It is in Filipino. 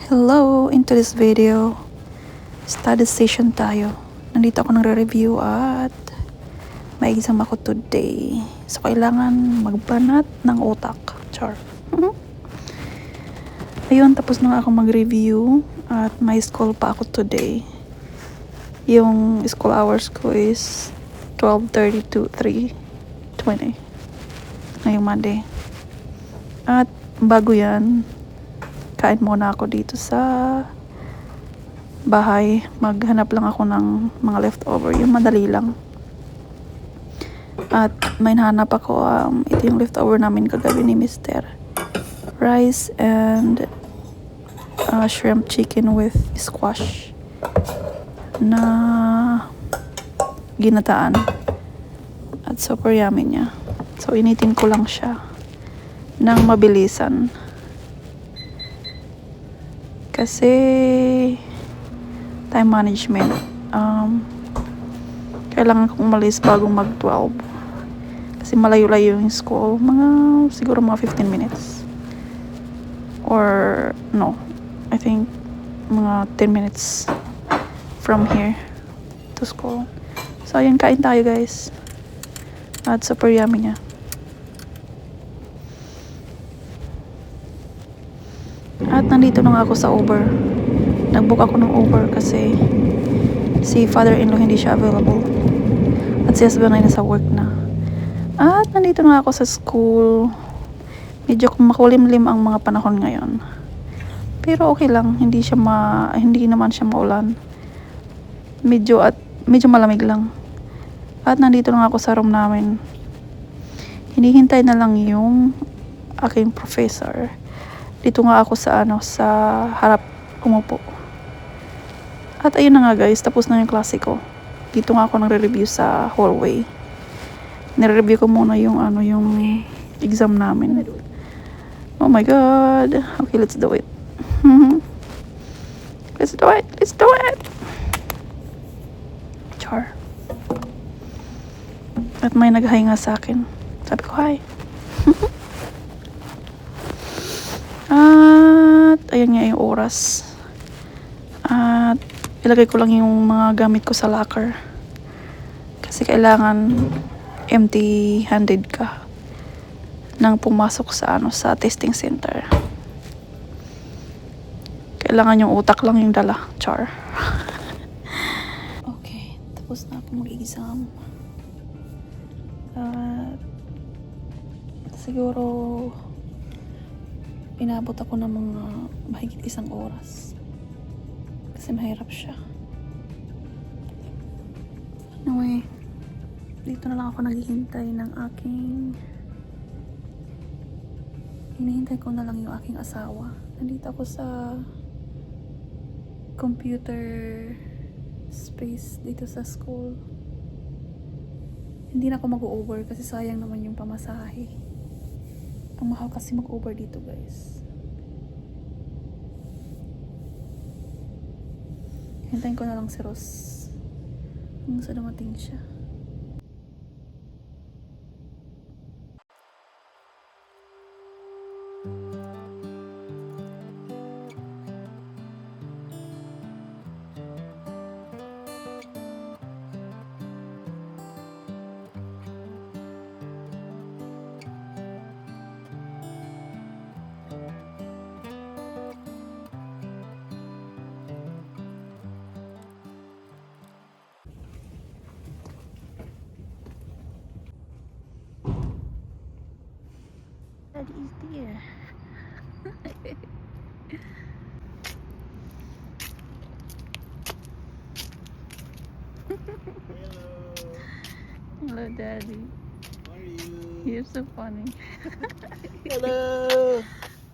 Hello! In today's video, study session tayo. Nandito ako nagre-review at may exam ako today. So, kailangan magbanat ng utak. Char. Ayun, tapos na ako mag-review at may school pa ako today. Yung school hours ko is 12:30 to 3:20 ngayong Monday. At bago yan, kain muna ako dito sa bahay. Maghanap lang ako ng mga leftover, yung madali lang. At may nahanap ako, ito yung leftover namin kagabi ni Mr. Rice and shrimp chicken with squash na ginataan. At super yummy niya. So initin ko lang siya ng mabilisan. Kasi time management, kailangan kong umalis bago mag-12 kasi malayo-layo yung school, siguro mga 15 minutes or no, I think mga 10 minutes from here to school. So ayun, kain tayo guys at super yummy niya. At nandito na nga ako sa Uber. Nag-book ako ng Uber kasi si father-in-law hindi siya available. At si husband ay nasa work na. At nandito na ako sa school. Medyo makulimlim ang mga panahon ngayon. Pero okay lang, hindi naman siya maulan. Medyo malamig lang. At nandito na nga ako sa room namin. Hinihintay na lang yung aking professor. Dito nga ako sa harap umupo. At ayun na nga guys, tapos na yung klase ko. Dito nga ako nagre-review sa hallway. Nire-review ko muna yung exam namin. Oh my god. Okay, let's do it. Let's do it. Let's do it. Char. At may nag-hi nga sa akin. Sabi ko, hi. At ayan nga yung oras. At ilagay ko lang yung mga gamit ko sa locker. Kasi kailangan empty-handed ka nang pumasok sa testing center. Kailangan yung utak lang yung dala. Char. Okay, tapos na ako mag-exam. At siguro inabot ako ng mga mahigit 1 oras kasi mahirap siya. Anyway, dito na lang ako naghihintay ng hinihintay ko na lang yung aking asawa. Nandito ako sa computer space dito sa school. Hindi na ako mag-over kasi sayang naman yung pamasahe. Ang mahal kasi mag-Uber dito guys. Hintayin ko na lang si Ross hanggang sa dumating siya. Daddy is there. Hello, Daddy. How are you? You're so funny. Hello.